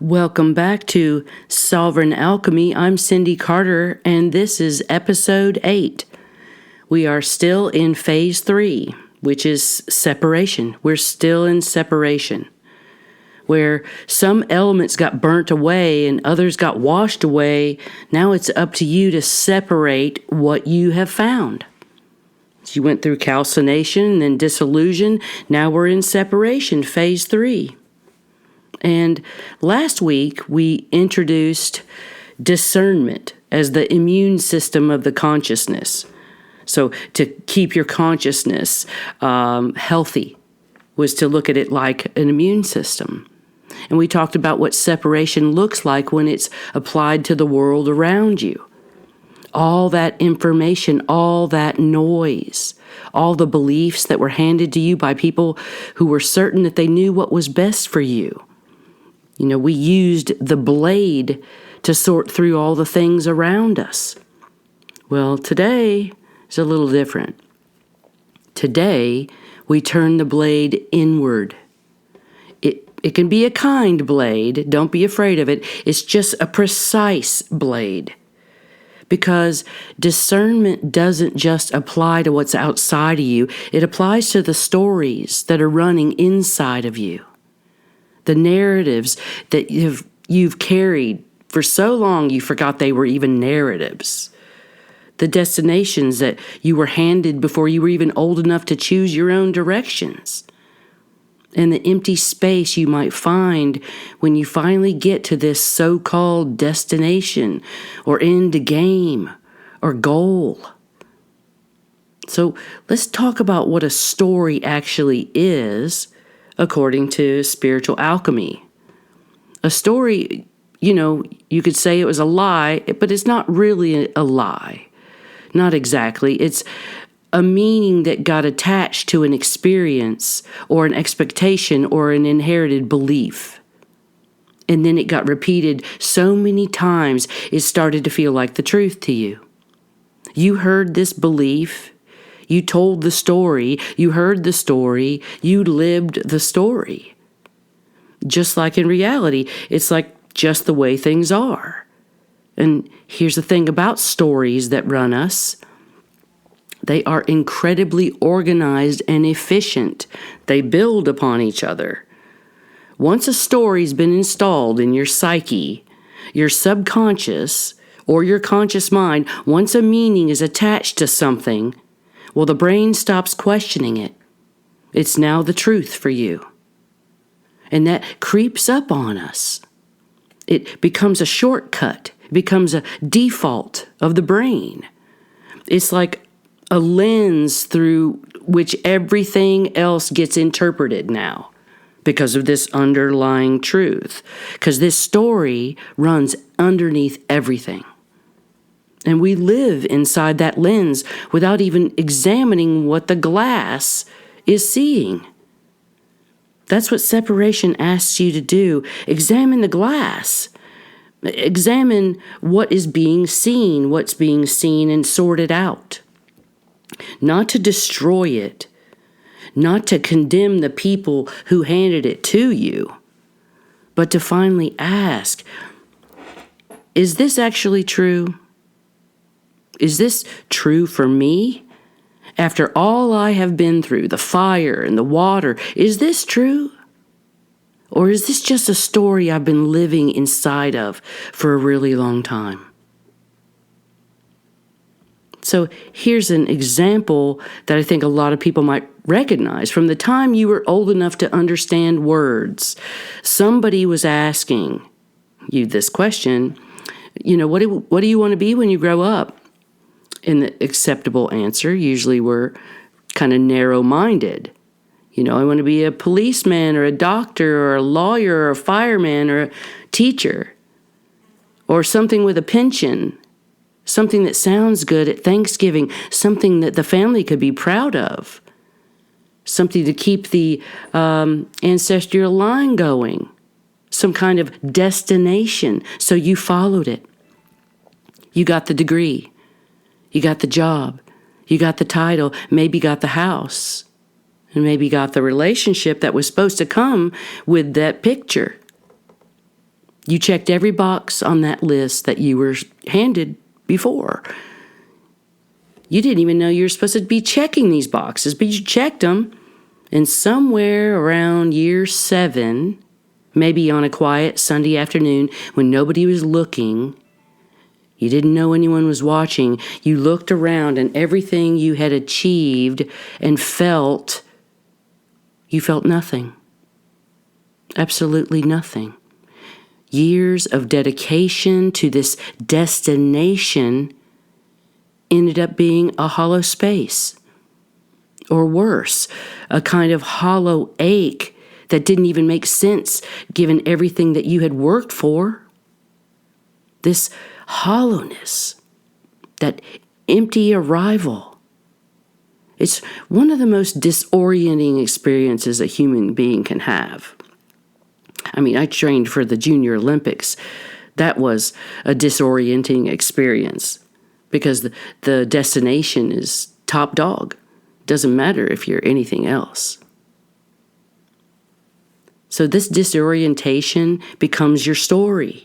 Welcome back to Sovereign Alchemy. I'm Cindy Carter, and this is episode 8. We are still in phase 3, which is separation. We're still in separation, where some elements got burnt away and others got washed away. Now it's up to you to separate what you have found. You went through calcination and then disillusion. Now we're in separation, phase 3. And last week, we introduced discernment as the immune system of the consciousness. So to keep your consciousness healthy was to look at it like an immune system. And we talked about what separation looks like when it's applied to the world around you. All that information, all that noise, all the beliefs that were handed to you by people who were certain that they knew what was best for you. You know, we used the blade to sort through all the things around us. Well, today is a little different. Today, we turn the blade inward. It can be a kind blade. Don't be afraid of it. It's just a precise blade. Because discernment doesn't just apply to what's outside of you. It applies to the stories that are running inside of you. The narratives that you've carried for so long you forgot they were even narratives. The destinations that you were handed before you were even old enough to choose your own directions. And the empty space you might find when you finally get to this so-called destination or end game or goal. So let's talk about what a story actually is, according to spiritual alchemy. A story, you could say it was a lie, but it's not really a lie. Not exactly. It's a meaning that got attached to an experience or an expectation or an inherited belief. And then it got repeated so many times it started to feel like the truth to you. You heard this belief. You told the story, you heard the story, you lived the story. Just like in reality, it's like just the way things are. And here's the thing about stories that run us. They are incredibly organized and efficient. They build upon each other. Once a story's been installed in your psyche, your subconscious, or your conscious mind, once a meaning is attached to something, well, the brain stops questioning it. It's now the truth for you. And that creeps up on us. It becomes a shortcut. It becomes a default of the brain. It's like a lens through which everything else gets interpreted now because of this underlying truth. Because this story runs underneath everything. And we live inside that lens without even examining what the glass is seeing. That's what separation asks you to do. Examine the glass. Examine what is being seen, what's being seen, and sort it out. Not to destroy it. Not to condemn the people who handed it to you. But to finally ask, is this actually true? Is this true for me? After all I have been through, the fire and the water, is this true? Or is this just a story I've been living inside of for a really long time? So here's an example that I think a lot of people might recognize. From the time you were old enough to understand words, somebody was asking you this question, what do you want to be when you grow up? And the acceptable answer, usually we're kind of narrow-minded. I want to be a policeman or a doctor or a lawyer or a fireman or a teacher or something with a pension, something that sounds good at Thanksgiving, something that the family could be proud of, something to keep the ancestral line going, some kind of destination. So you followed it. You got the degree. You got the job, you got the title, maybe got the house, and maybe got the relationship that was supposed to come with that picture. You checked every box on that list that you were handed before. You didn't even know you were supposed to be checking these boxes, but you checked them. And somewhere around year 7, maybe on a quiet Sunday afternoon when nobody was looking, you didn't know anyone was watching, you looked around and everything you had achieved and felt, you felt nothing. Absolutely nothing. Years of dedication to this destination ended up being a hollow space. Or worse, a kind of hollow ache that didn't even make sense given everything that you had worked for. This hollowness, that empty arrival. It's one of the most disorienting experiences a human being can have. I mean, I trained for the Junior Olympics. That was a disorienting experience because the destination is top dog. Doesn't matter if you're anything else. So this disorientation becomes your story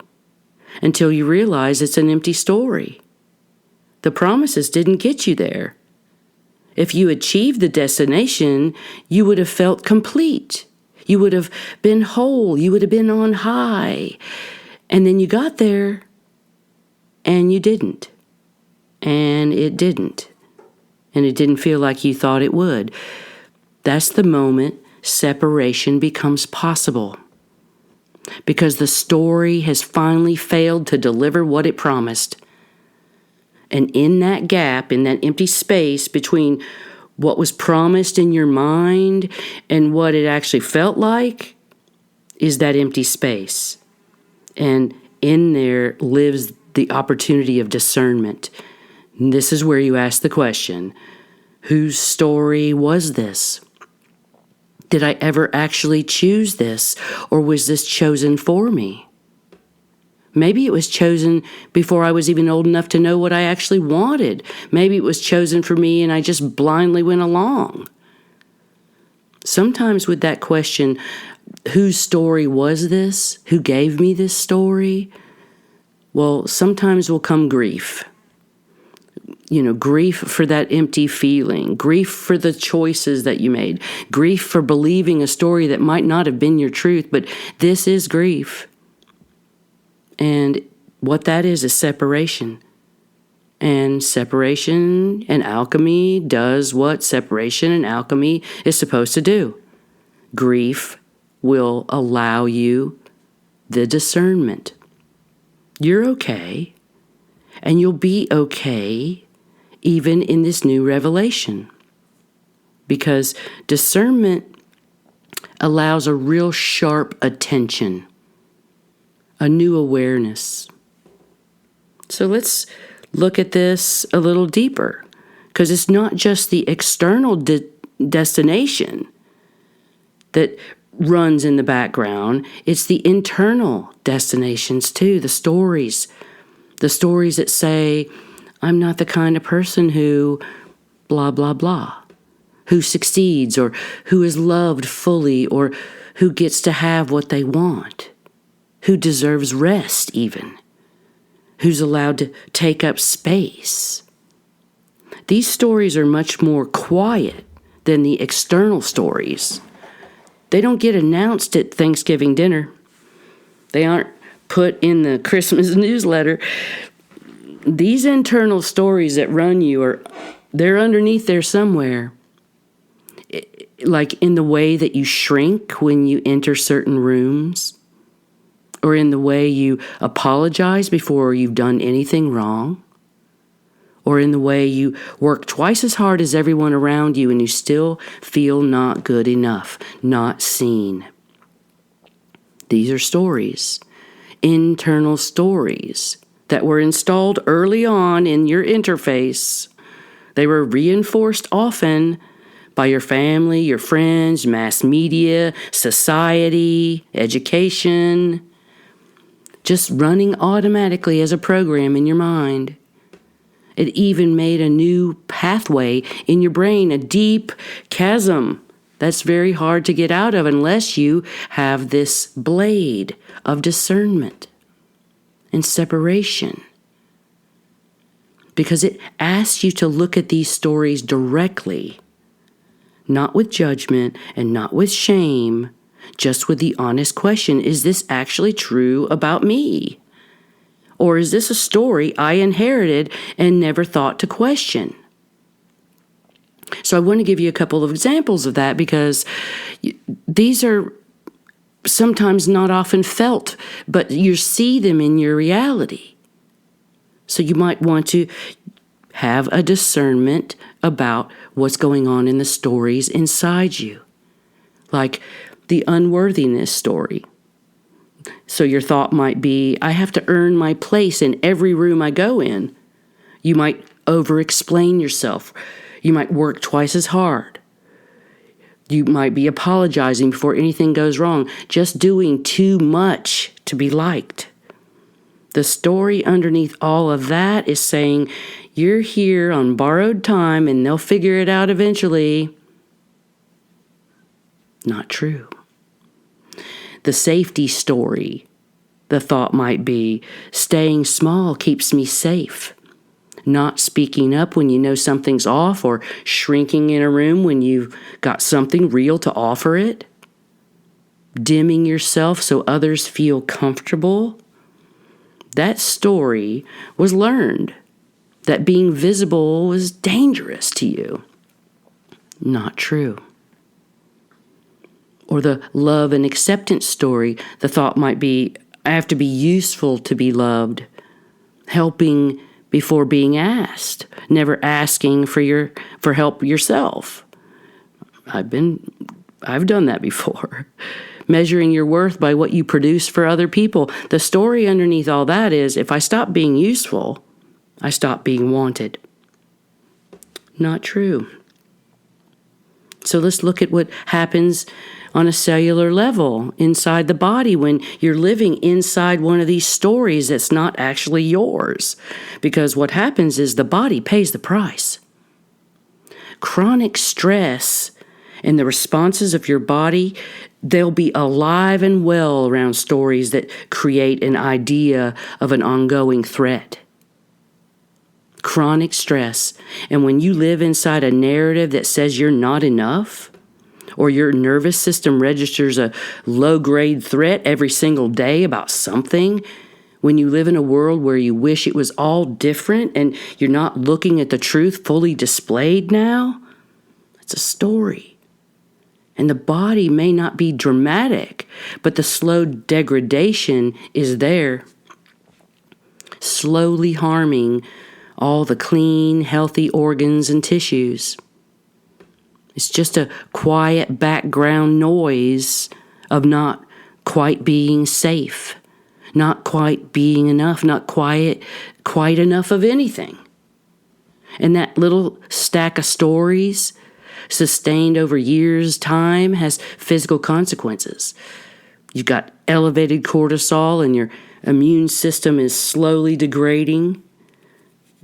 until you realize it's an empty story. The promises didn't get you there. If you achieved the destination, you would have felt complete. You would have been whole. You would have been on high. And then you got there, and you didn't. And it didn't. And it didn't feel like you thought it would. That's the moment separation becomes possible. Because the story has finally failed to deliver what it promised. And in that gap, in that empty space between what was promised in your mind and what it actually felt like, is that empty space. And in there lives the opportunity of discernment. And this is where you ask the question, whose story was this? Did I ever actually choose this, or was this chosen for me? Maybe it was chosen before I was even old enough to know what I actually wanted. Maybe it was chosen for me and I just blindly went along. Sometimes with that question, whose story was this? Who gave me this story? Well, sometimes will come grief. Grief for that empty feeling, grief for the choices that you made, grief for believing a story that might not have been your truth, but this is grief. And what that is separation. And separation and alchemy does what separation and alchemy is supposed to do. Grief will allow you the discernment. You're okay, and you'll be okay even in this new revelation. Because discernment allows a real sharp attention, a new awareness. So let's look at this a little deeper, because it's not just the external destination that runs in the background, it's the internal destinations too, the stories that say, I'm not the kind of person who blah, blah, blah, who succeeds or who is loved fully or who gets to have what they want, who deserves rest even, who's allowed to take up space. These stories are much more quiet than the external stories. They don't get announced at Thanksgiving dinner. They aren't put in the Christmas newsletter. These internal stories that run you they're underneath there somewhere. Like in the way that you shrink when you enter certain rooms, or in the way you apologize before you've done anything wrong, or in the way you work twice as hard as everyone around you and you still feel not good enough, not seen. These are stories, internal stories that were installed early on in your interface. They were reinforced often by your family, your friends, mass media, society, education, just running automatically as a program in your mind. It even made a new pathway in your brain, a deep chasm that's very hard to get out of unless you have this blade of discernment. and separation. Because it asks you to look at these stories directly, not with judgment and not with shame, just with the honest question, is this actually true about me? Or is this a story I inherited and never thought to question? So I want to give you a couple of examples of that because these are sometimes not often felt, but you see them in your reality. So you might want to have a discernment about what's going on in the stories inside you. Like the unworthiness story. So your thought might be, I have to earn my place in every room I go in. You might over-explain yourself. You might work twice as hard. You might be apologizing before anything goes wrong, just doing too much to be liked. The story underneath all of that is saying, you're here on borrowed time and they'll figure it out eventually. Not true. The safety story, the thought might be, staying small keeps me safe. Not speaking up when you know something's off, or shrinking in a room when you've got something real to offer it. Dimming yourself so others feel comfortable. That story was learned, that being visible was dangerous to you. Not true. Or the love and acceptance story, the thought might be, I have to be useful to be loved. Helping before being asked, never asking for help yourself. I've done that before. Measuring your worth by what you produce for other people. The story underneath all that is, if I stop being useful, I stop being wanted. Not true. So let's look at what happens on a cellular level inside the body when you're living inside one of these stories that's not actually yours. Because what happens is the body pays the price. Chronic stress and the responses of your body, they'll be alive and well around stories that create an idea of an ongoing threat. Chronic stress. And when you live inside a narrative that says you're not enough, or your nervous system registers a low-grade threat every single day about something, when you live in a world where you wish it was all different and you're not looking at the truth fully displayed now, it's a story. And the body may not be dramatic, but the slow degradation is there, slowly harming all the clean, healthy organs and tissues. It's just a quiet background noise of not quite being safe, not quite being enough, not quite enough of anything. And that little stack of stories, sustained over years' time, has physical consequences. You've got elevated cortisol and your immune system is slowly degrading.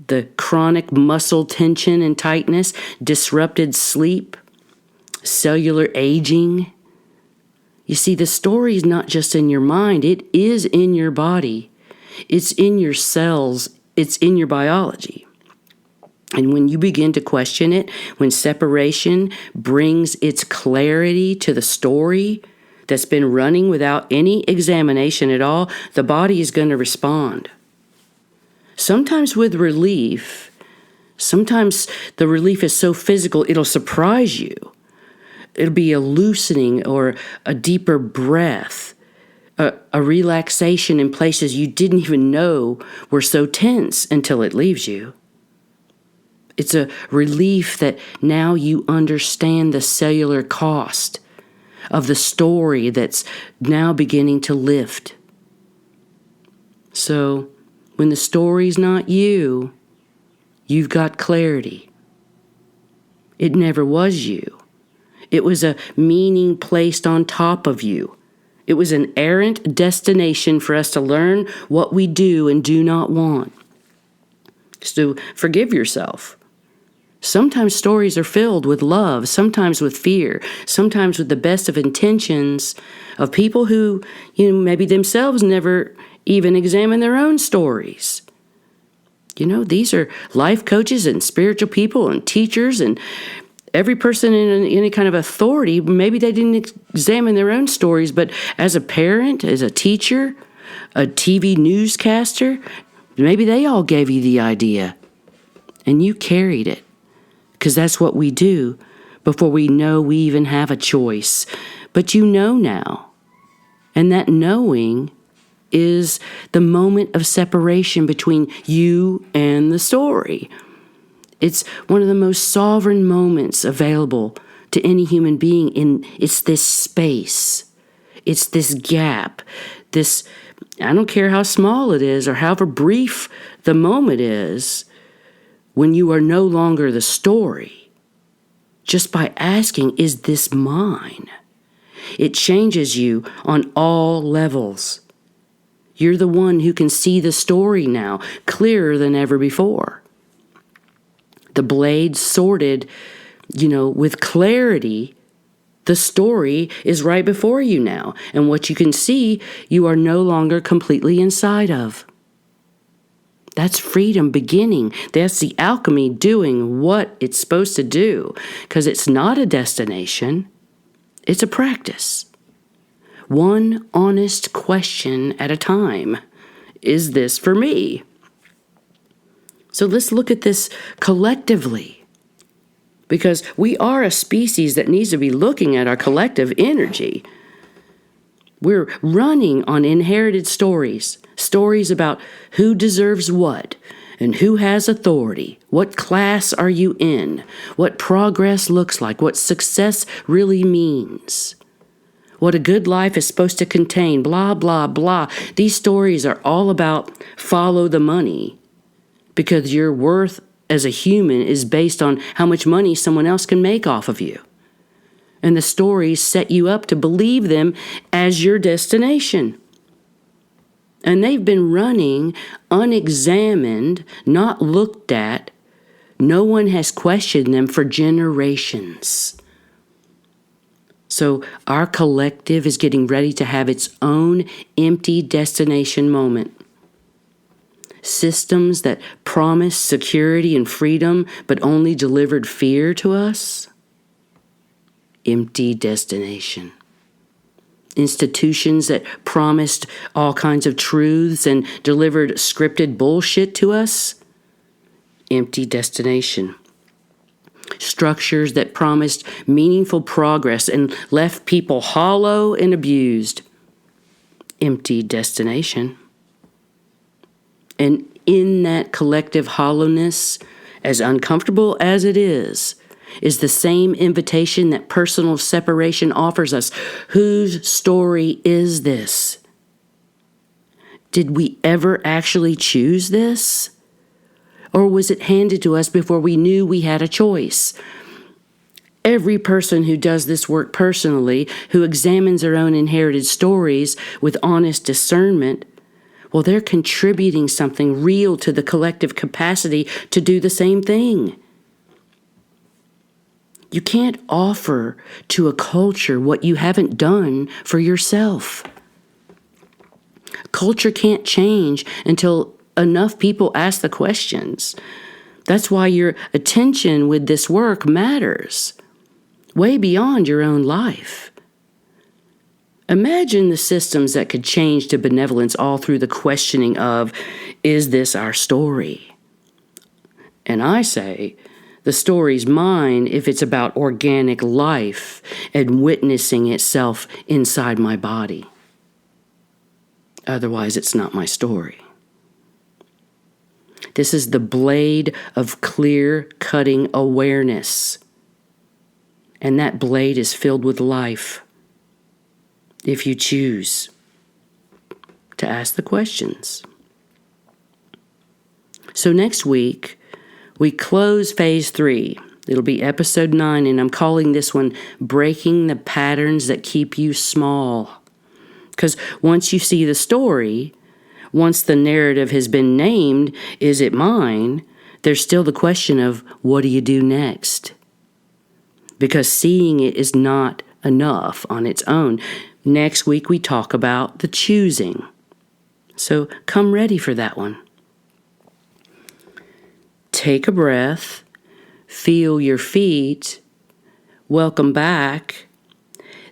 The chronic muscle tension and tightness, disrupted sleep, cellular aging. You see, the story is not just in your mind, it is in your body. It's in your cells, it's in your biology. And when you begin to question it, when separation brings its clarity to the story that's been running without any examination at all, the body is going to respond. Sometimes with relief, sometimes the relief is so physical it'll surprise you. It'll be a loosening or a deeper breath, a relaxation in places you didn't even know were so tense until it leaves you. It's a relief that now you understand the cellular cost of the story that's now beginning to lift. So, when the story's not you, you've got clarity. It never was you. It was a meaning placed on top of you. It was an errant destination for us to learn what we do and do not want. So forgive yourself. Sometimes stories are filled with love, sometimes with fear, sometimes with the best of intentions of people who, maybe themselves never even examine their own stories. These are life coaches and spiritual people and teachers and every person in any kind of authority. Maybe they didn't examine their own stories, but as a parent, as a teacher, a TV newscaster, maybe they all gave you the idea and you carried it. Because that's what we do before we know we even have a choice. But you know now. And that knowing is the moment of separation between you and the story. It's one of the most sovereign moments available to any human being. It's this space. It's this gap. I don't care how small it is or however brief the moment is, when you are no longer the story, just by asking, is this mine? It changes you on all levels. You're the one who can see the story now, clearer than ever before. The blade sorted, with clarity, the story is right before you now. And what you can see, you are no longer completely inside of. That's freedom beginning. That's the alchemy doing what it's supposed to do. Because it's not a destination. It's a practice. One honest question at a time. Is this for me? So let's look at this collectively. Because we are a species that needs to be looking at our collective energy. We're running on inherited stories about who deserves what and who has authority, what class are you in, what progress looks like, what success really means, what a good life is supposed to contain, blah, blah, blah. These stories are all about follow the money because your worth as a human is based on how much money someone else can make off of you. And the stories set you up to believe them as your destination. And they've been running unexamined, not looked at. No one has questioned them for generations. So our collective is getting ready to have its own empty destination moment. Systems that promised security and freedom but only delivered fear to us. Empty destination. Institutions that promised all kinds of truths and delivered scripted bullshit to us. Empty destination. Structures that promised meaningful progress and left people hollow and abused. Empty destination. And in that collective hollowness, as uncomfortable as it is the same invitation that personal separation offers us. Whose story is this? Did we ever actually choose this? Or was it handed to us before we knew we had a choice? Every person who does this work personally, who examines their own inherited stories with honest discernment, well, they're contributing something real to the collective capacity to do the same thing. You can't offer to a culture what you haven't done for yourself. Culture can't change until enough people ask the questions. That's why your attention with this work matters, way beyond your own life. Imagine the systems that could change to benevolence all through the questioning of, is this our story? And I say, the story's mine if it's about organic life and witnessing itself inside my body. Otherwise, it's not my story. This is the blade of clear-cutting awareness. And that blade is filled with life. If you choose to ask the questions. So next week, we close phase 3. It'll be episode 9, and I'm calling this one Breaking the Patterns That Keep You Small. Because once you see the story, once the narrative has been named, is it mine? there's still the question of what do you do next? Because seeing it is not enough on its own. Next week we talk about the choosing. So come ready for that one. Take a breath, feel your feet. Welcome back.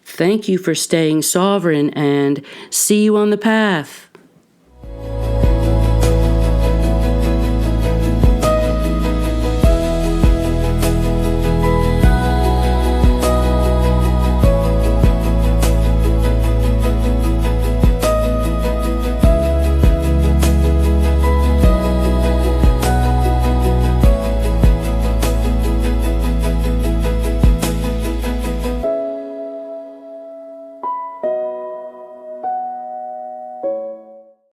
Thank you for staying sovereign, and see you on the path.